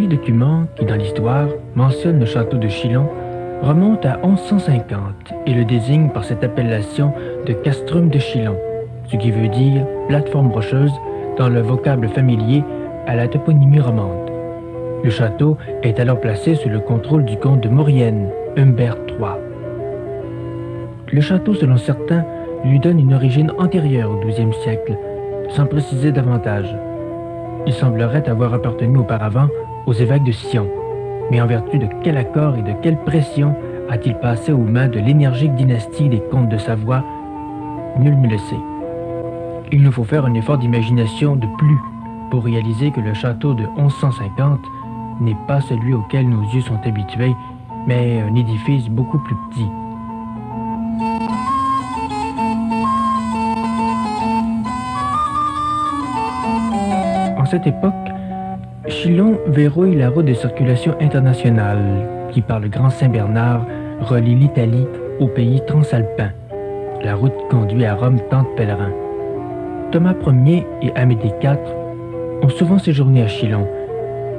document qui, dans l'histoire, mentionne le château de Chillon remonte à 1150 et le désigne par cette appellation de castrum de Chillon, ce qui veut dire plateforme rocheuse dans le vocable familier à la toponymie romande. Le château est alors placé sous le contrôle du comte de Maurienne, Humbert III. Le château, selon certains, lui donne une origine antérieure au XIIe siècle, sans préciser davantage. Il semblerait avoir appartenu auparavant aux évêques de Sion, mais en vertu de quel accord et de quelle pression a-t-il passé aux mains de l'énergique dynastie des comtes de Savoie? Nul ne le sait. Il nous faut faire un effort d'imagination de plus pour réaliser que le château de 1150 n'est pas celui auquel nos yeux sont habitués, mais un édifice beaucoup plus petit. En cette époque, Chillon verrouille la route de circulation internationale qui, par le Grand Saint-Bernard, relie l'Italie au pays transalpin. La route conduit à Rome tant de pèlerins. Thomas Ier et Amédée IV ont souvent séjourné à Chillon,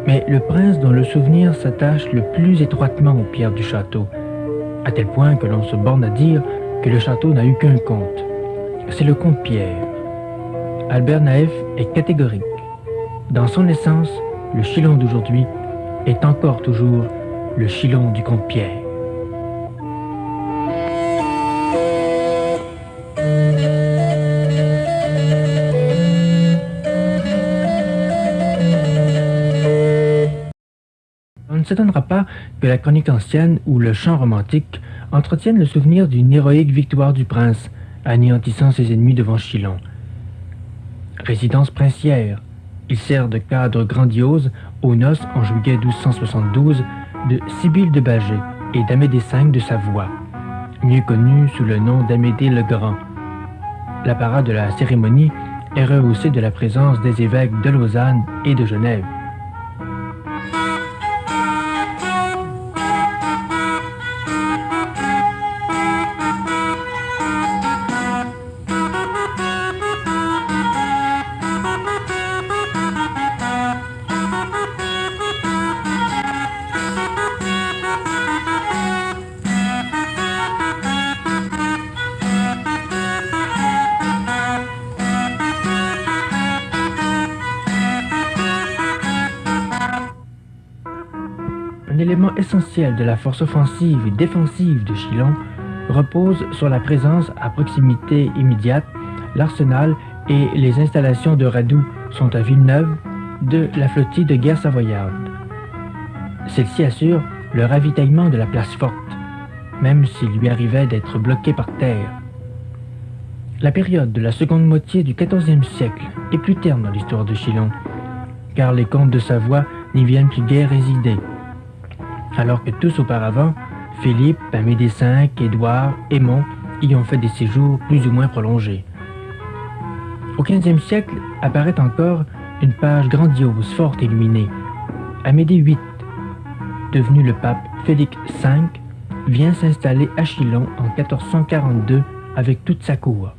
mais le prince dont le souvenir s'attache le plus étroitement aux pierres du château, à tel point que l'on se borne à dire que le château n'a eu qu'un comte. C'est le comte Pierre. Albert Naef est catégorique. Dans son essence, le Chillon d'aujourd'hui est encore toujours le Chillon du comte Pierre. On ne s'étonnera pas que la chronique ancienne ou le chant romantique entretiennent le souvenir d'une héroïque victoire du prince, anéantissant ses ennemis devant Chillon. Résidence princière, il sert de cadre grandiose aux noces en juillet 1272 de Sibylle de Bâgé et d'Amédée V de Savoie, mieux connu sous le nom d'Amédée le Grand. L'apparat de la cérémonie est rehaussé de la présence des évêques de Lausanne et de Genève. Un élément essentiel de la force offensive et défensive de Chillon repose sur la présence à proximité immédiate. L'arsenal et les installations de Radoux sont à Villeneuve de la flottille de guerre savoyarde. Celle-ci assure le ravitaillement de la place forte, même s'il lui arrivait d'être bloqué par terre. La période de la seconde moitié du XIVe siècle est plus terne dans l'histoire de Chillon, car les comtes de Savoie n'y viennent plus guère résider. Alors que tous auparavant, Philippe, Amédée V, Édouard, Aymon y ont fait des séjours plus ou moins prolongés. Au XVe siècle apparaît encore une page grandiose, forte et illuminée. Amédée VIII, devenu le pape Félix V, vient s'installer à Chillon en 1442 avec toute sa cour,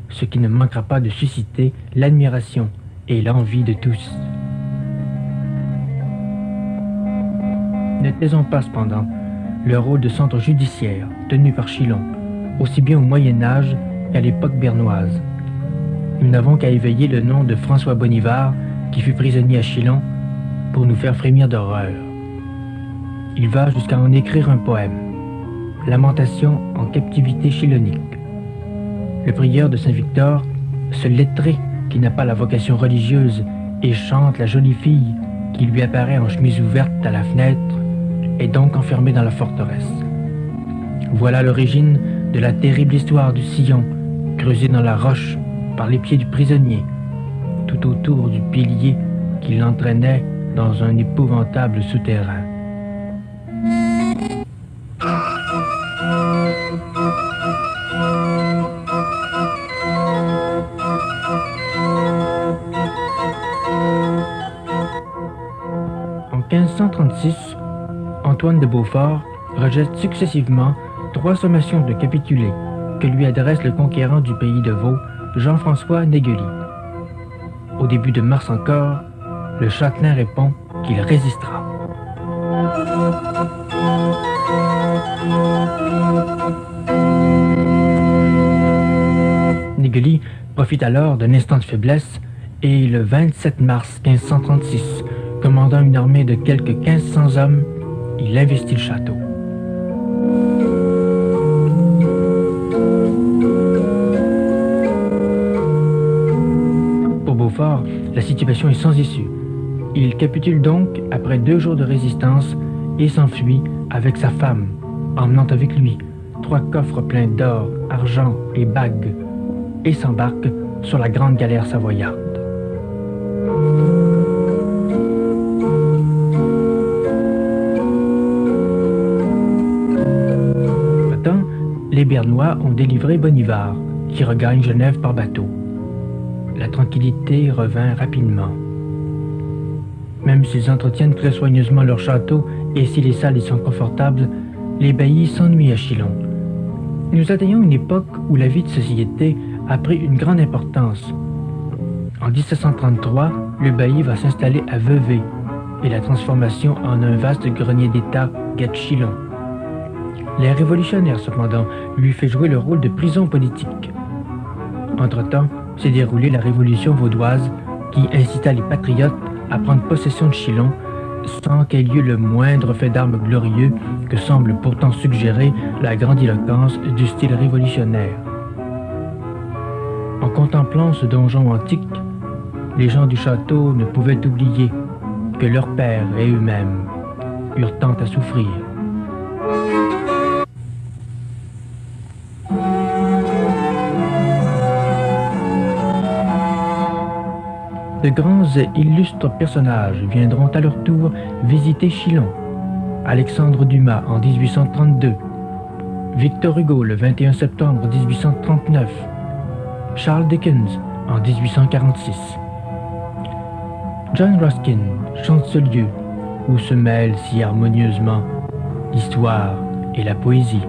ce qui ne manquera pas de susciter l'admiration et l'envie de tous. Ne taisons pas cependant le rôle de centre judiciaire tenu par Chillon, aussi bien au Moyen-Âge qu'à l'époque bernoise. Nous n'avons qu'à éveiller le nom de François Bonivard, qui fut prisonnier à Chillon, pour nous faire frémir d'horreur. Il va jusqu'à en écrire un poème, Lamentation en captivité chillonique. Le prieur de Saint-Victor, ce lettré qui n'a pas la vocation religieuse et chante la jolie fille qui lui apparaît en chemise ouverte à la fenêtre, est donc enfermé dans la forteresse. Voilà l'origine de la terrible histoire du sillon, creusé dans la roche par les pieds du prisonnier, tout autour du pilier qui l'entraînait dans un épouvantable souterrain. En 1536, Antoine de Beaufort rejette successivement 3 sommations de capituler que lui adresse le conquérant du pays de Vaud, Jean-François Néguely. Au début de mars encore, le châtelain répond qu'il résistera. Nigeli profite alors d'un instant de faiblesse et le 27 mars 1536, commandant une armée de quelques 1500 hommes, il investit le château. Pour Beaufort, la situation est sans issue. Il capitule donc après 2 jours de résistance et s'enfuit avec sa femme, emmenant avec lui 3 coffres pleins d'or, argent et bagues, et s'embarque sur la grande galère savoyarde. Pourtant, les Bernois ont délivré Bonivard, qui regagne Genève par bateau. La tranquillité revint rapidement. Même s'ils entretiennent très soigneusement leur château et si les salles y sont confortables, les baillis s'ennuient à Chilon. Nous atteignons une époque où la vie de société a pris une grande importance. En 1733, le bailli va s'installer à Vevey et la transformation en un vaste grenier d'État guette Chilon. Les révolutionnaires, cependant, lui fait jouer le rôle de prison politique. Entre-temps, s'est déroulée la révolution vaudoise qui incita les patriotes à prendre possession de Chilon sans qu'ait lieu le moindre fait d'armes glorieux que semble pourtant suggérer la grandiloquence du style révolutionnaire. En contemplant ce donjon antique, les gens du château ne pouvaient oublier que leurs pères et eux-mêmes eurent tant à souffrir. De grands et illustres personnages viendront à leur tour visiter Chilon. Alexandre Dumas en 1832, Victor Hugo le 21 septembre 1839, Charles Dickens en 1846. John Ruskin chante ce lieu où se mêlent si harmonieusement l'histoire et la poésie.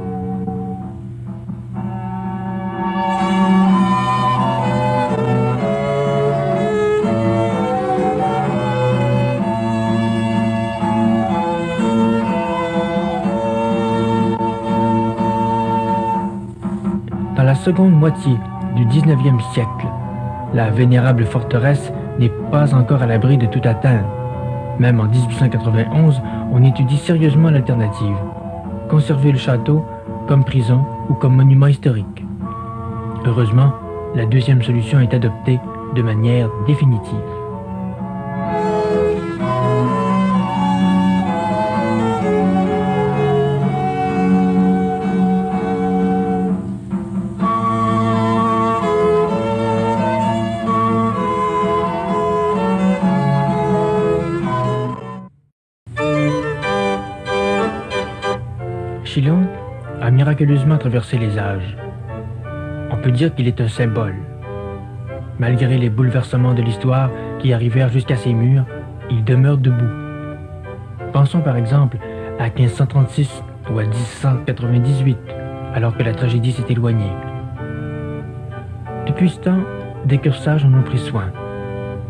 Dans la seconde moitié du XIXe siècle, la vénérable forteresse n'est pas encore à l'abri de toute atteinte. Même en 1891, on étudie sérieusement l'alternative. Conserver le château comme prison ou comme monument historique. Heureusement, la deuxième solution est adoptée de manière définitive. Chilon a miraculeusement traversé les âges. On peut dire qu'il est un symbole. Malgré les bouleversements de l'histoire qui arrivèrent jusqu'à ses murs, il demeure debout. Pensons par exemple à 1536 ou à 1798, alors que la tragédie s'est éloignée. Depuis ce temps, des cœurs sages en ont pris soin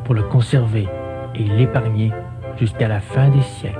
pour le conserver et l'épargner jusqu'à la fin des siècles.